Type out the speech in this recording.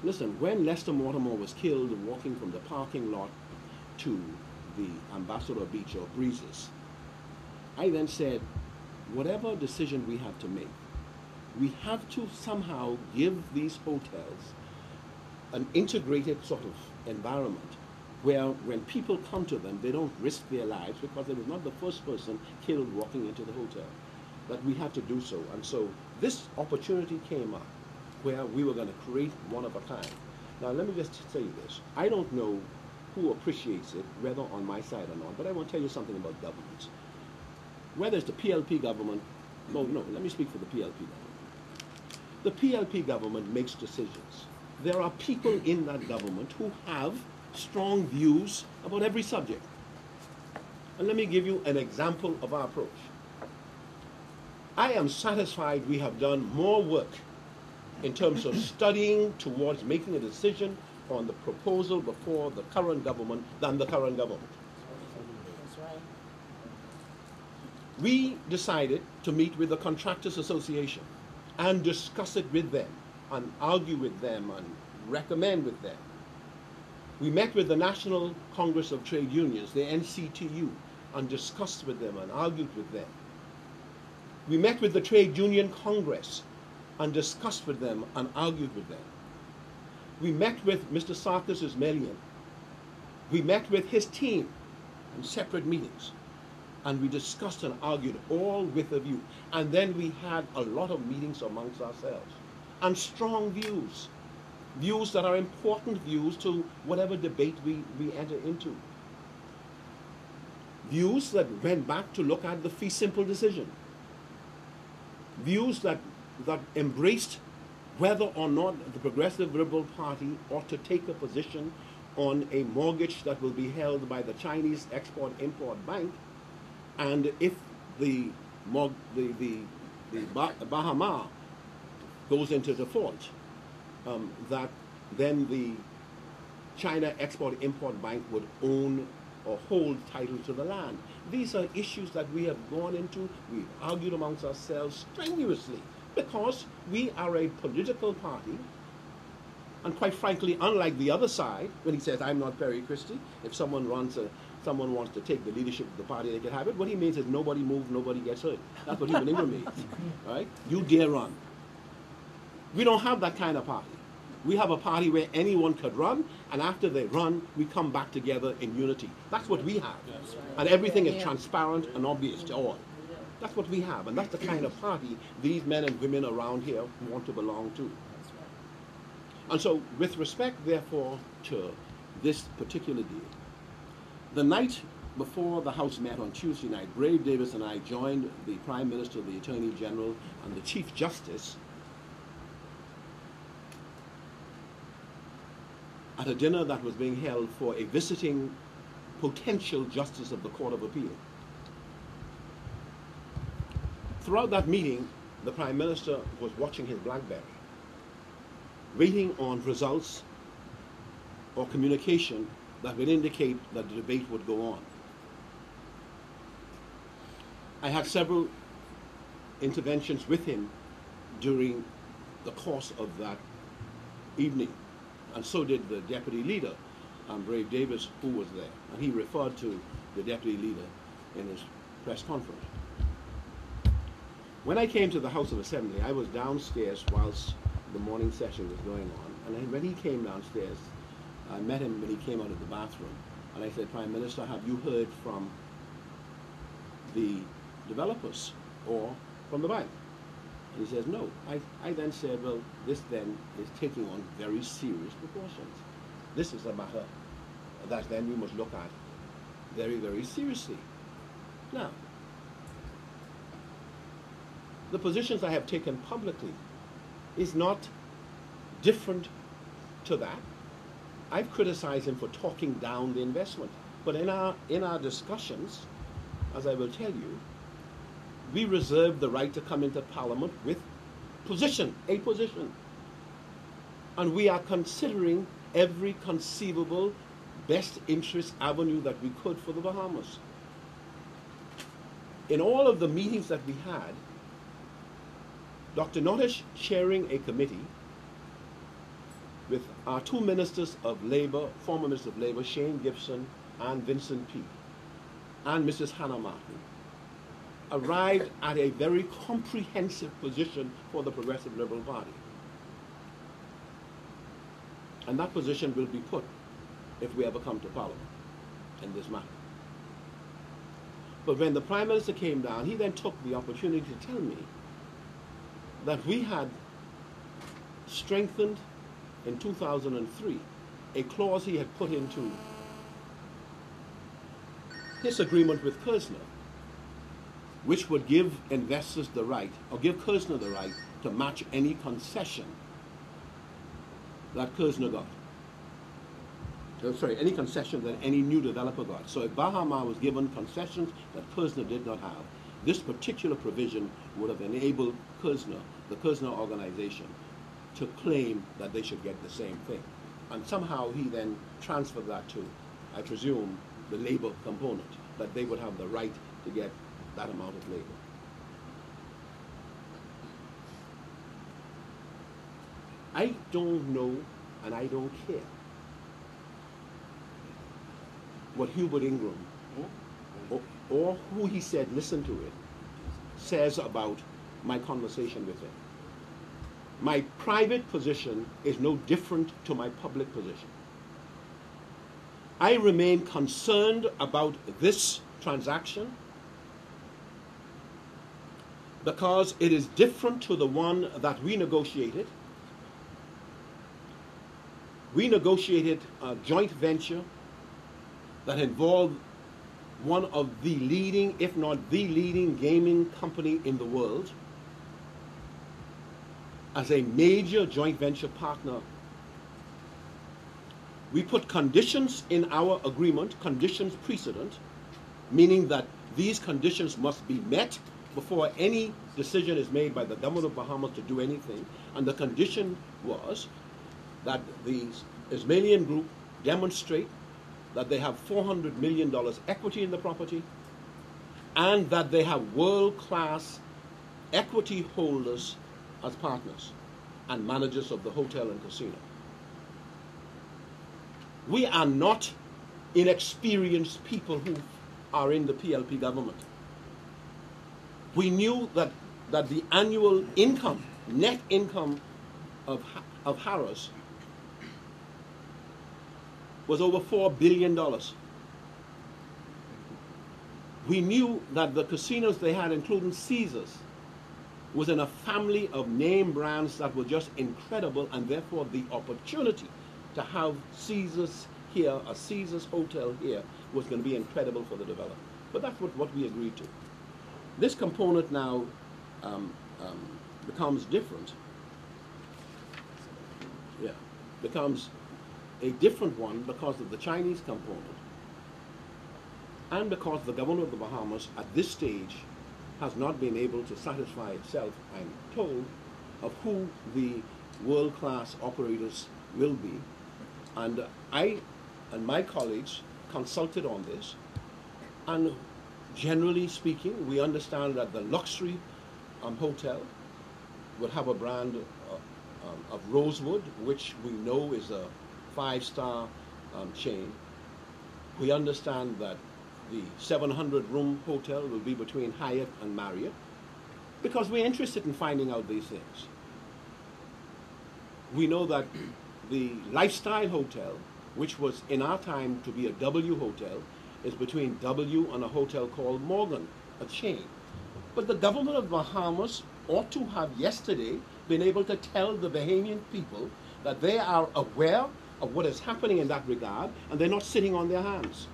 Listen, when Lester Mortimer was killed walking from the parking lot to the Ambassador Beach or Breezes, I then said, whatever decision we have to make, we have to somehow give these hotels an integrated sort of environment where when people come to them, they don't risk their lives because they was not the first person killed walking into the hotel. That we had to do so. And so this opportunity came up where we were going to create one of a kind. Now let me just say this. I don't know who appreciates it, whether on my side or not, but I want to tell you something about governments. Whether it's the PLP government, well, no, let me speak for the PLP government. The PLP government makes decisions. There are people in that government who have strong views about every subject. And let me give you an example of our approach. I am satisfied we have done more work in terms of studying towards making a decision on the proposal before the current government than the current government. That's right. We decided to meet with the Contractors Association and discuss it with them and argue with them and recommend with them. We met with the National Congress of Trade Unions, the NCTU, and discussed with them and argued with them. We met with the Trade Union Congress and discussed with them and argued with them. We met with Mr. Sarkis's Melian. We met with his team in separate meetings. And we discussed and argued all with a view. And then we had a lot of meetings amongst ourselves. And strong views. Views that are important views to whatever debate we enter into. Views that went back to look at the fee simple decision. Views that embraced whether or not the Progressive Liberal Party ought to take a position on a mortgage that will be held by the Chinese Export-Import Bank, and if the Baha Mar goes into default, that then the China Export-Import Bank would own or hold title to the land. These are issues that we have gone into, we've argued amongst ourselves strenuously, because we are a political party, and quite frankly, unlike the other side, when he says, I'm not Perry Christie, if someone wants to take the leadership of the party, they can have it. What he means is nobody moves, nobody gets hurt. That's what Human Ingram means, right? You dare run. We don't have that kind of party. We have a party where anyone could run, and after they run, we come back together in unity. That's what we have. And everything is transparent and obvious to all. That's what we have, and that's the kind of party these men and women around here want to belong to. And so, with respect, therefore, to this particular deal, the night before the House met on Tuesday night, Brave Davis and I joined the Prime Minister, the Attorney General, and the Chief Justice at a dinner that was being held for a visiting potential Justice of the Court of Appeal. Throughout that meeting, the Prime Minister was watching his BlackBerry, waiting on results or communication that would indicate that the debate would go on. I had several interventions with him during the course of that evening, and so did the Deputy Leader, Brave Davis, who was there, and he referred to the Deputy Leader in his press conference. When I came to the House of Assembly, I was downstairs whilst the morning session was going on, and when he came downstairs, I met him when he came out of the bathroom, and I said, Prime Minister, have you heard from the developers or from the bank? And he says, no. I then said, well, this then is taking on very serious proportions. This is a matter that then we must look at very, very seriously. Now, the positions I have taken publicly is not different to that. I've criticized him for talking down the investment. But in our discussions, as I will tell you, we reserve the right to come into Parliament with a position. And we are considering every conceivable best interest avenue that we could for the Bahamas. In all of the meetings that we had, Dr. Notish chairing a committee with our two ministers of labor, former minister of labor, Shane Gibson and Vincent Peake, and Mrs. Hannah Martin, arrived at a very comprehensive position for the Progressive Liberal Party. And that position will be put if we ever come to Parliament in this matter. But when the Prime Minister came down, he then took the opportunity to tell me that we had strengthened in 2003 a clause he had put into his agreement with Kersner, which would give investors the right, or give Kersner the right, to match any concession that Kersner got. Any concession that any new developer got. So if Baha Mar was given concessions that Kersner did not have, this particular provision would have enabled Kersner, the Kersner organization, to claim that they should get the same thing. And somehow he then transferred that to, I presume, the labor component, that they would have the right to get that amount of labor. I don't know, and I don't care what Hubert Ingram, or who he said listen to it, says about my conversation with him. My private position is no different to my public position. I remain concerned about this transaction because it is different to the one that we negotiated. We negotiated a joint venture that involved one of the leading, if not the leading, gaming company in the world as a major joint venture partner. We put conditions in our agreement, conditions precedent, meaning that these conditions must be met before any decision is made by the government of Bahamas to do anything. And the condition was that the Ismailian group demonstrate that they have $400 million equity in the property and that they have world-class equity holders as partners and managers of the hotel and casino. We are not inexperienced people who are in the PLP government. We knew that the annual income, net income of Harris was over $4 billion. We knew that the casinos they had, including Caesars, was in a family of name brands that were just incredible, and therefore the opportunity to have Caesars here, a Caesars hotel here, was going to be incredible for the developer. But that's what we agreed to. This component now becomes different. Yeah, becomes a different one because of the Chinese component and because the government of the Bahamas at this stage has not been able to satisfy itself, I'm told, of who the world-class operators will be. And I and my colleagues consulted on this, and generally speaking, we understand that the luxury hotel will have a brand of Rosewood, which we know is a 5-star chain. We understand that the 700-room hotel will be between Hyatt and Marriott, because we're interested in finding out these things. We know that the lifestyle hotel, which was in our time to be a W hotel, is between W and a hotel called Morgan, a chain. But the government of Bahamas ought to have yesterday been able to tell the Bahamian people that they are aware of what is happening in that regard, and they're not sitting on their hands.